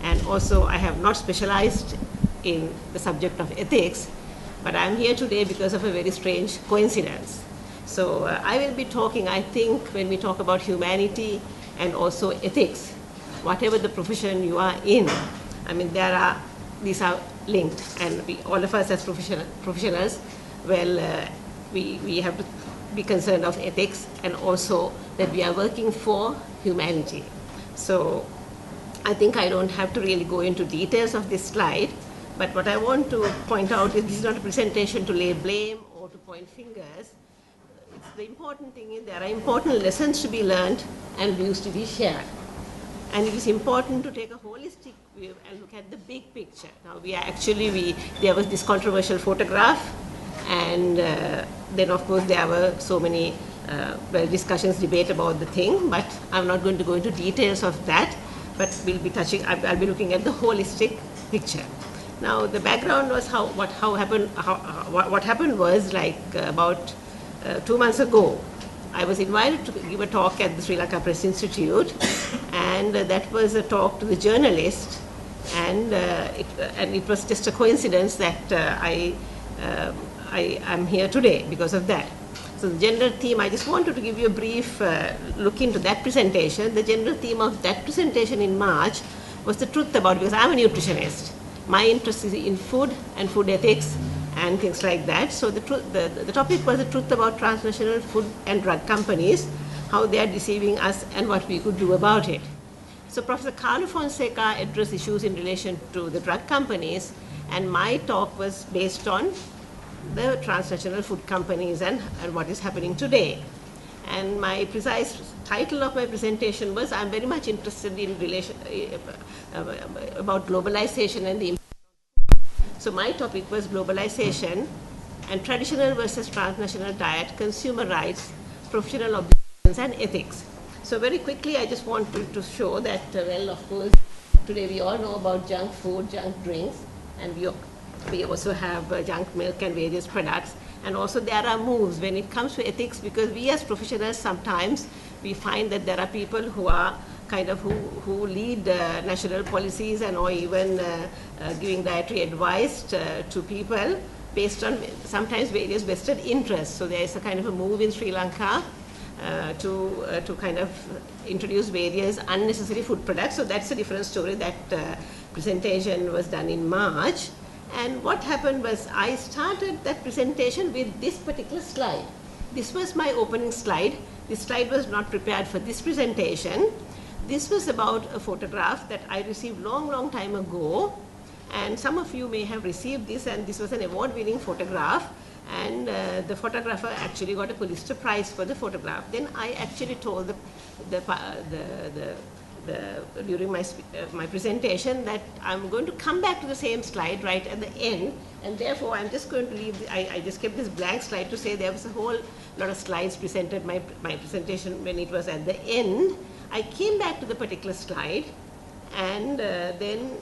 and also I have not specialized in the subject of ethics, but I'm here today because of a very strange coincidence. So I will be talking, I think, when we talk about humanity and also ethics, whatever the profession you are in, I mean, these are linked, and all of us as professionals, well, we have to be concerned of ethics and also that we are working for humanity. So I think I don't have to really go into details of this slide, but what I want to point out is this is not a presentation to lay blame or to point fingers. The important thing is there are important lessons to be learned and views to be shared. And it is important to take a holistic view and look at the big picture. Now there was this controversial photograph, and then of course there were so many discussions, debate about the thing, but I'm not going to go into details of that, but I'll be looking at the holistic picture. Now the background was what happened was like about 2 months ago, I was invited to give a talk at the Sri Lanka Press Institute, and that was a talk to the journalist, and it was just a coincidence that I'm here today because of that. So the general theme, I just wanted to give you a brief look into that presentation. The general theme of that presentation in March was the truth about, because I'm a nutritionist, my interest is in food and food ethics and things like that. So the topic was the truth about transnational food and drug companies, how they are deceiving us and what we could do about it. So Professor Carlo Fonseca addressed issues in relation to the drug companies, and my talk was based on the transnational food companies and what is happening today. And my precise title of my presentation was, I'm very much interested in about globalization and the impact. So my topic was globalization and traditional versus transnational diet, consumer rights, professional obligations, and ethics. So very quickly, I just want to show that, well, of course, today we all know about junk food, junk drinks, and we also have junk milk and various products. And also there are moves when it comes to ethics, because we as professionals sometimes we find that there are people who are kind of who lead national policies and or even giving dietary advice to people based on sometimes various vested interests. So there is a kind of a move in Sri Lanka to kind of introduce various unnecessary food products. So that's a different story. That presentation was done in March. And what happened was I started that presentation with this particular slide. This was my opening slide. This slide was not prepared for this presentation. This was about a photograph that I received long time ago, and some of you may have received this, and this was an award-winning photograph, and the photographer actually got a Pulitzer Prize for the photograph. Then I actually told during my presentation that I'm going to come back to the same slide right at the end, and therefore I'm just going to leave, I just kept this blank slide to say there was a whole lot of slides presented my presentation when it was at the end. I came back to the particular slide, and then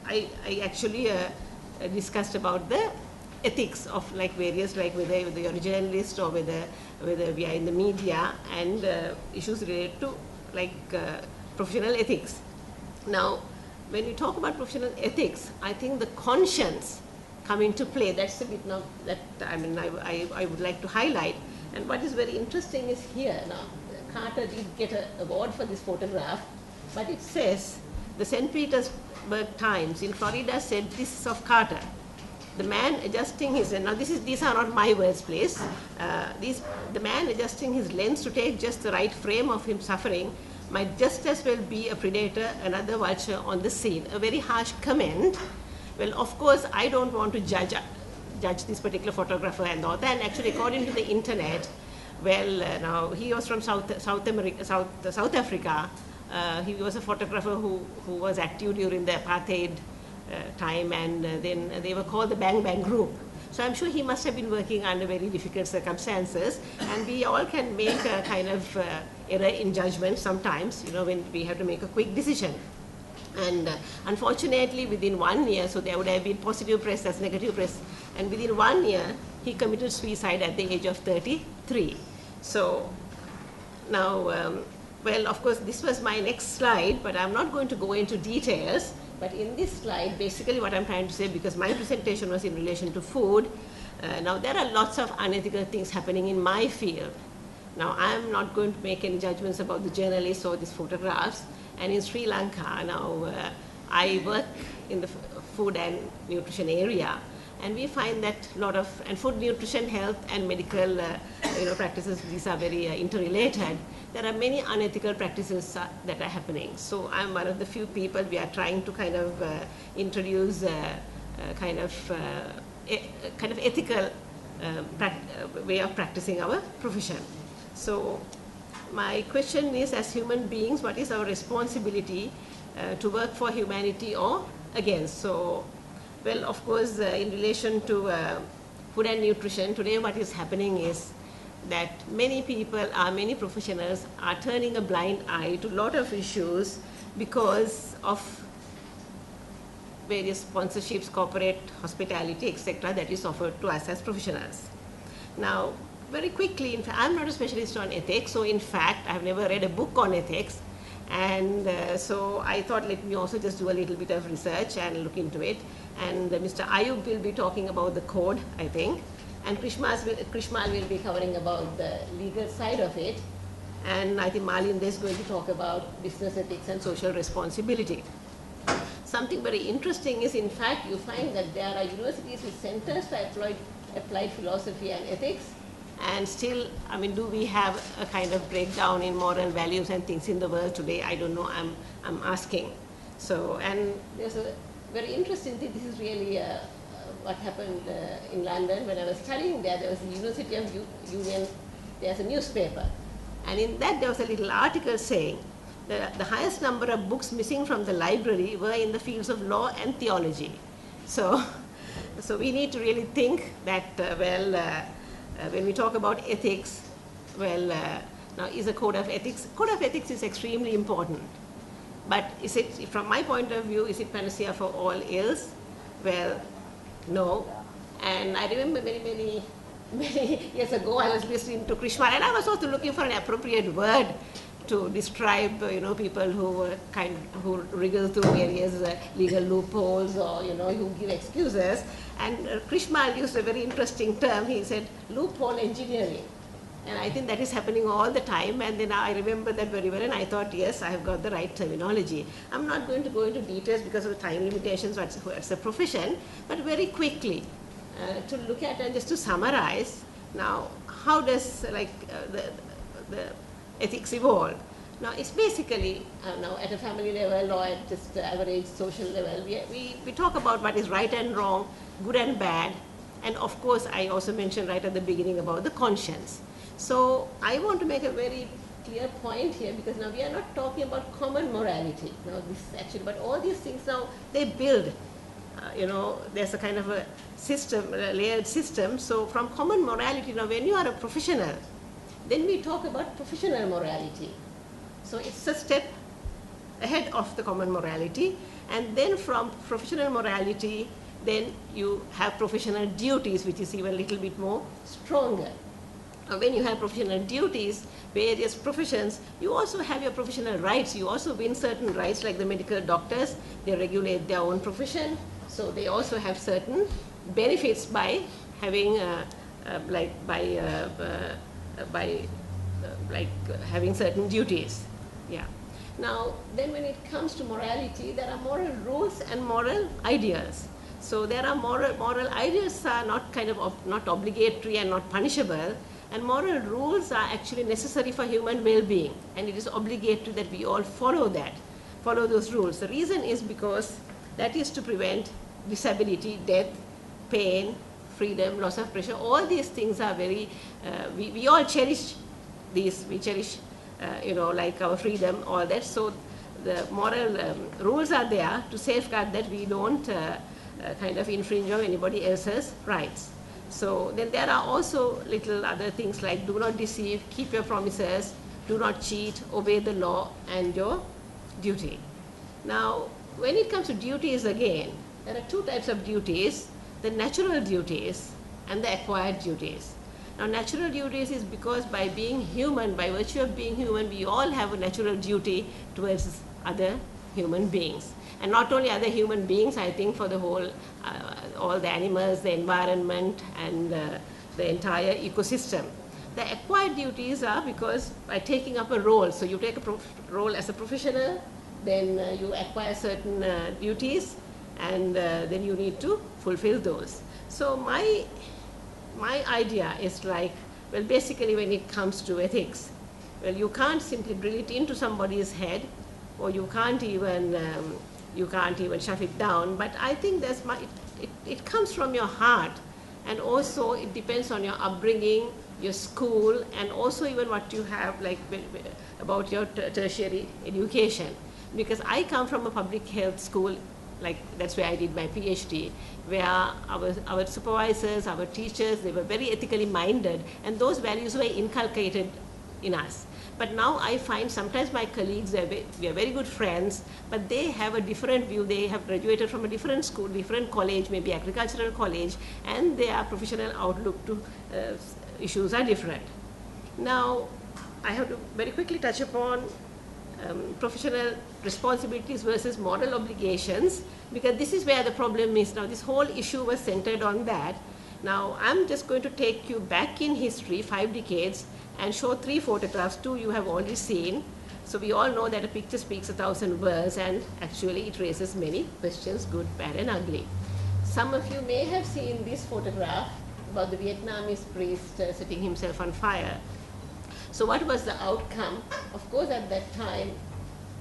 I actually discussed about the ethics of like various, like whether you're a journalist or whether we are in the media, and issues related to like professional ethics. Now, when you talk about professional ethics, I think the conscience come into play. That's a bit now that I would like to highlight. And what is very interesting is here now, Carter did get an award for this photograph, but it says the St. Petersburg Times in Florida said this is of Carter. The man adjusting his, now these are not my words, please. The man adjusting his lens to take just the right frame of him suffering might just as well be a predator, another vulture on the scene. A very harsh comment. Well, of course, I don't want to judge this particular photographer and all that. And actually, according to the internet, well, now he was from South Africa. He was a photographer who was active during the apartheid time, and then they were called the Bang Bang Group. So I'm sure he must have been working under very difficult circumstances, and we all can make a kind of error in judgment sometimes, you know, when we have to make a quick decision. And unfortunately, within 1 year, so there would have been positive press as negative press, and within 1 year, he committed suicide at the age of 33. So now, well, of course, this was my next slide, but I'm not going to go into details. But in this slide, basically what I'm trying to say, because my presentation was in relation to food, now there are lots of unethical things happening in my field. Now, I'm not going to make any judgments about the journalists or these photographs. And in Sri Lanka, now I work in the food and nutrition area. And we find that a lot of, and food, nutrition, health, and medical practices, these are very interrelated. There are many unethical practices that are happening. So I'm one of the few people, we are trying to kind of introduce kind of ethical way of practicing our profession. So my question is, as human beings, what is our responsibility to work for humanity or against? So, well, of course, in relation to food and nutrition, today what is happening is that many people many professionals are turning a blind eye to a lot of issues because of various sponsorships, corporate hospitality, etc., that is offered to us as professionals. Now, very quickly, in fact, I'm not a specialist on ethics, so in fact, I've never read a book on ethics. And so I thought, let me also just do a little bit of research and look into it. And Mr. Ayub will be talking about the code, I think. And Krishmal will be covering about the legal side of it. And I think Malinde is going to talk about business ethics and social responsibility. Something very interesting is, in fact, you find that there are universities with centers for applied philosophy and ethics. And still, I mean, do we have a kind of breakdown in moral values and things in the world today? I don't know, I'm asking. So, and there's a very interesting thing, this is really what happened in London. When I was studying there was the University of Union, there's a newspaper. And in that there was a little article saying that the highest number of books missing from the library were in the fields of law and theology. So we need to really think that, when we talk about ethics, now is a code of ethics. Code of ethics is extremely important. But is it, from my point of view, is it panacea for all ills? Well, no. And I remember many years ago, I was listening to Krishmal, and I was also looking for an appropriate word to describe, people who wriggle through various legal loopholes or, who give excuses. And Krishmal used a very interesting term. He said, loophole engineering. And I think that is happening all the time. And then I remember that very well, and I thought, yes, I have got the right terminology. I'm not going to go into details because of the time limitations, it's a profession, but very quickly to look at and just to summarize. Now, how does the ethics evolve? Now, it's basically now at a family level or at just average social level, we talk about what is right and wrong, good and bad, and of course, I also mentioned right at the beginning about the conscience. So I want to make a very clear point here, because now we are not talking about common morality. Now this is actually, but all these things now, they build, there's a kind of a system, a layered system. So from common morality, now when you are a professional, then we talk about professional morality. So it's a step ahead of the common morality. And then from professional morality, then you have professional duties, which is even a little bit more stronger. When you have professional duties, various professions, you also have your professional rights. You also win certain rights, like the medical doctors, they regulate their own profession. So they also have certain benefits by having, having certain duties. Yeah. Now, then when it comes to morality, there are moral rules and moral ideals. So there are moral ideals are not not obligatory and not punishable. And moral rules are actually necessary for human well-being, and it is obligatory that we all follow those rules. The reason is because that is to prevent disability, death, pain, freedom, loss of pressure. All these things are very, we all cherish these, we cherish, like our freedom, all that. So the moral rules are there to safeguard that we don't infringe on anybody else's rights. So then there are also little other things like do not deceive, keep your promises, do not cheat, obey the law, and your duty. Now, when it comes to duties again, there are two types of duties, the natural duties and the acquired duties. Now, natural duties is because by being human, by virtue of being human, we all have a natural duty towards other human beings. And not only other human beings, I think for the whole, all the animals, the environment, and the entire ecosystem. The acquired duties are because by taking up a role, so you take a role as a professional, then you acquire certain duties, and then you need to fulfill those. So my idea is like, well, basically when it comes to ethics, well, you can't simply drill it into somebody's head, or you can't even shove it down. But I think it comes from your heart, and also it depends on your upbringing, your school, and also even what you have, like about your tertiary education. Because I come from a public health school, like that's where I did my PhD, where our supervisors, our teachers, they were very ethically minded, and those values were inculcated in us. But now I find sometimes my colleagues, we are very good friends, but they have a different view. They have graduated from a different school, different college, maybe agricultural college, and their professional outlook to issues are different. Now, I have to very quickly touch upon professional responsibilities versus moral obligations, because this is where the problem is. Now, this whole issue was centered on that. Now, I'm just going to take you back in history, 5 decades, and show 3 photographs. 2 you have already seen. So we all know that a picture speaks 1,000 words, and actually it raises many questions, good, bad, and ugly. Some of you may have seen this photograph about the Vietnamese priest setting himself on fire. So what was the outcome? Of course, at that time,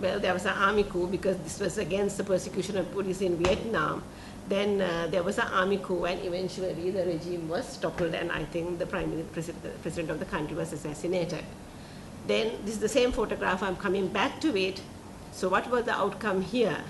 well, there was an army coup because this was against the persecution of Buddhists in Vietnam. Then there was an army coup, and eventually the regime was toppled, and I think the president of the country was assassinated. Then this is the same photograph. I'm coming back to it. So what was the outcome here?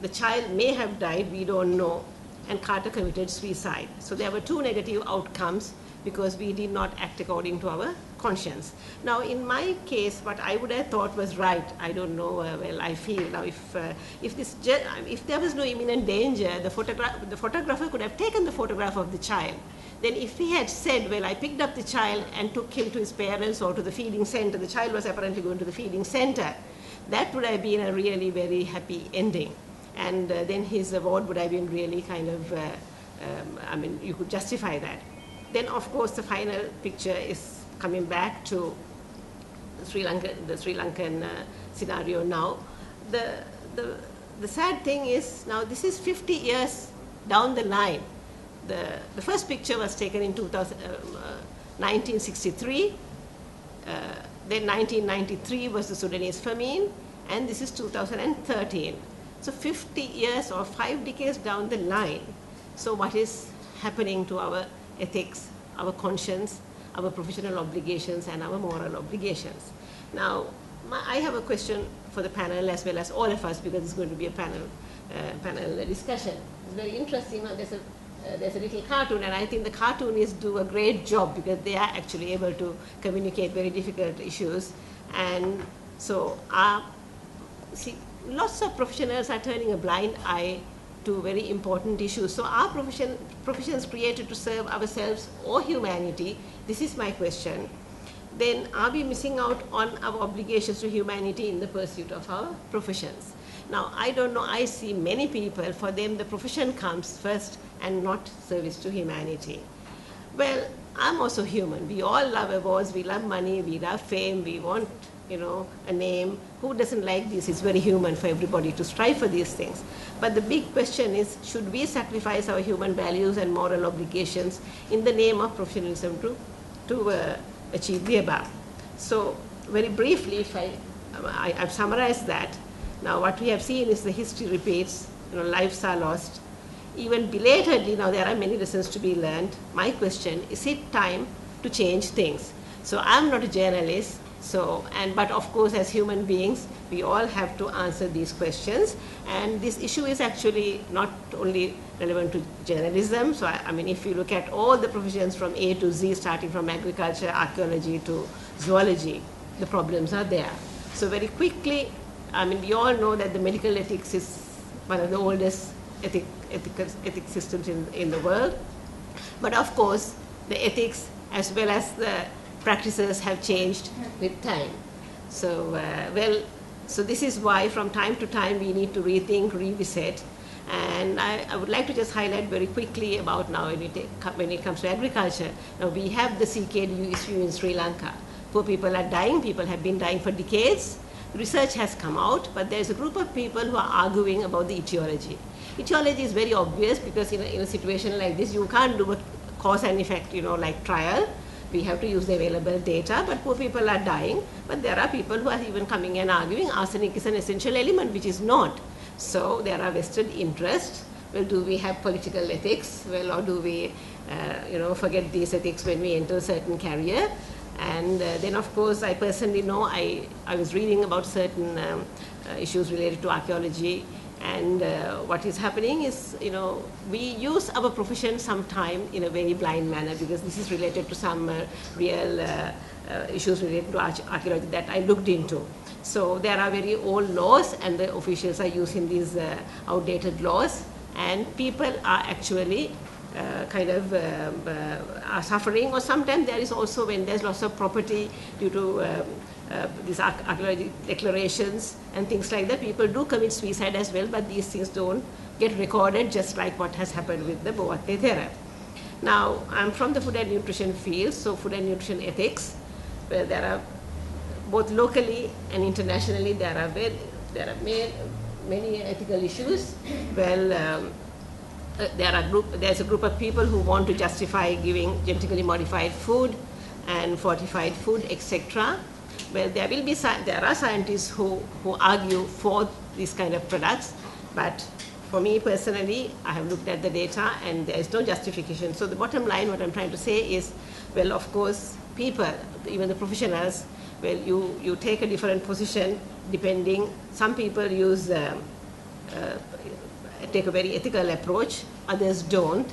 The child may have died, we don't know, and Carter committed suicide. So there were 2 negative outcomes because we did not act according to our conscience. Now, in my case, what I would have thought was right, I don't know, well, I feel now if there was no imminent danger, the photographer could have taken the photograph of the child. Then if he had said, well, I picked up the child and took him to his parents or to the feeding center, the child was apparently going to the feeding center, that would have been a really very happy ending. And then his award would have been really kind of, I mean, you could justify that. Then, of course, the final picture is coming back to the Sri Lankan scenario now. The sad thing is, now this is 50 years down the line. The first picture was taken in 1963. Then 1993 was the Sudanese famine, and this is 2013. So 50 years or 5 decades down the line. So what is happening to our ethics, our conscience, our professional obligations, and our moral obligations? Now, I have a question for the panel as well as all of us, because it's going to be a panel discussion. It's very interesting. There's a little cartoon, and I think the cartoonists do a great job because they are actually able to communicate very difficult issues. And so, see, lots of professionals are turning a blind eye to very important issues. So our professions created to serve ourselves or humanity, this is my question. Then are we missing out on our obligations to humanity in the pursuit of our professions? Now, I don't know, I see many people, for them the profession comes first and not service to humanity. Well, I'm also human. We all love awards, we love money, we love fame, we want, a name. Who doesn't like this? It's very human for everybody to strive for these things. But the big question is, should we sacrifice our human values and moral obligations in the name of professionalism to achieve the above? So very briefly, if I've summarized that. Now what we have seen is the history repeats, lives are lost. Even belatedly, now there are many lessons to be learned. My question, is it time to change things? So I'm not a journalist, but of course as human beings, we all have to answer these questions. And this issue is actually not only relevant to journalism. So I mean, if you look at all the professions from A to Z, starting from agriculture, archaeology to zoology, the problems are there. So very quickly, I mean, we all know that the medical ethics is one of the oldest ethic systems in the world. But of course, the ethics as well as the practices have changed with time. So, so this is why from time to time we need to rethink, revisit. And I would like to just highlight very quickly about now when it comes to agriculture. Now we have the CKD issue in Sri Lanka. Poor people are dying, people have been dying for decades. Research has come out, but there's a group of people who are arguing about the etiology. Etiology is very obvious because in a situation like this, you can't do a cause and effect, like trial. We have to use the available data, but poor people are dying. But there are people who are even coming and arguing arsenic is an essential element, which is not. So there are vested interests. Well, do we have political ethics? Well, or do we, forget these ethics when we enter a certain career? And then, of course, I personally know I was reading about certain issues related to archaeology. And what is happening is, we use our profession sometimes in a very blind manner because this is related to some real issues related to archaeology that I looked into. So there are very old laws and the officials are using these outdated laws, and people are actually are suffering, or sometimes there is also when there's loss of property due to these archaeological declarations and things like that, people do commit suicide as well, but these things don't get recorded, just like what has happened with the Boatte Thera. Now, I'm from the food and nutrition field, so food and nutrition ethics, where there are both locally and internationally, there are many ethical issues. Well, there's a group of people who want to justify giving genetically modified food and fortified food, etc. Well, there are scientists who argue for these kind of products, but for me personally, I have looked at the data and there is no justification. So the bottom line, what I'm trying to say is, well, of course, people, even the professionals, well, you take a different position depending. Some people take a very ethical approach, others don't.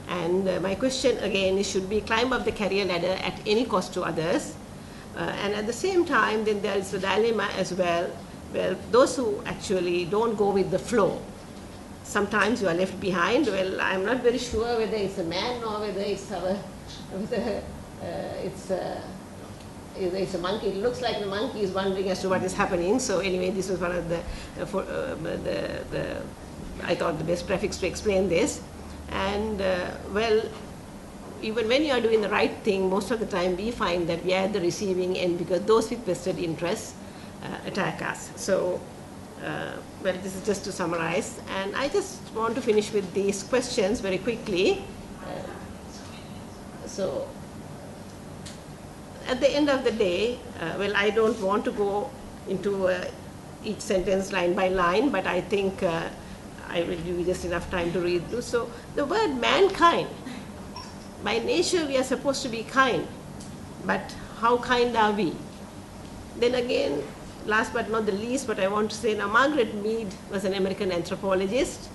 And my question again is, should we climb up the career ladder at any cost to others? And at the same time, then there is a dilemma as well. Well, those who actually don't go with the flow, sometimes you are left behind. Well, I'm not very sure whether it's a man or whether it's it's a monkey. It looks like the monkey is wondering as to what is happening. So anyway, this was one of I thought the best prefix to explain this. And well, even when you are doing the right thing, most of the time we find that we are at the receiving end because those with vested interests attack us. So, well, this is just to summarize. And I just want to finish with these questions very quickly. So, at the end of the day, well, I don't want to go into each sentence line by line, but I think I will give you just enough time to read through. So, the word mankind, by nature we are supposed to be kind, but how kind are we? Then again, last but not the least, what I want to say now, Margaret Mead was an American anthropologist.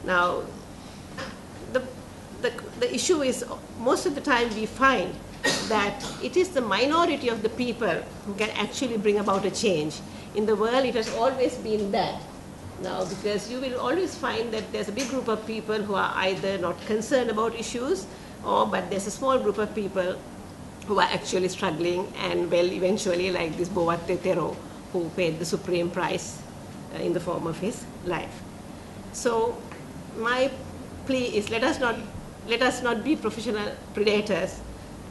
Now, the issue is, most of the time we find that it is the minority of the people who can actually bring about a change. In the world, it has always been that. Now, because you will always find that there's a big group of people who are either not concerned about issues, but there's a small group of people who are actually struggling, and well, eventually, like this Boatte Thera, who paid the supreme price in the form of his life. So, my plea is, let us not be professional predators.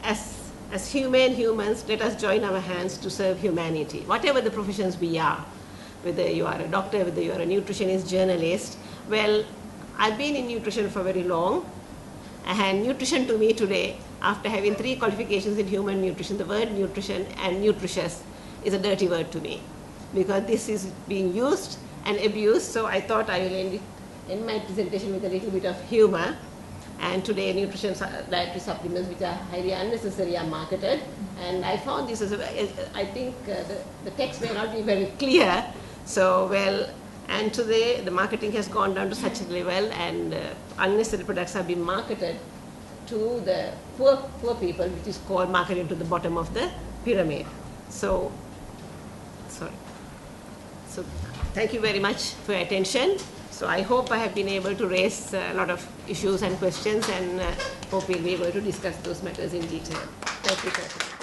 As humans, let us join our hands to serve humanity, whatever the professions we are. Whether you are a doctor, whether you are a nutritionist, journalist. Well, I've been in nutrition for very long, and nutrition to me today, after having 3 qualifications in human nutrition, the word nutrition and nutritious is a dirty word to me, because this is being used and abused. So I thought I will end my presentation with a little bit of humor. And today, nutrition dietary supplements, which are highly unnecessary, are marketed. And I found this as I think the text may not be very clear. So, well, and today the marketing has gone down to such a level, and unnecessary products have been marketed to the poor people, which is called marketing to the bottom of the pyramid. So, sorry. So, thank you very much for your attention. So I hope I have been able to raise a lot of issues and questions, and hope we'll be able to discuss those matters in detail. Thank you, Chairman.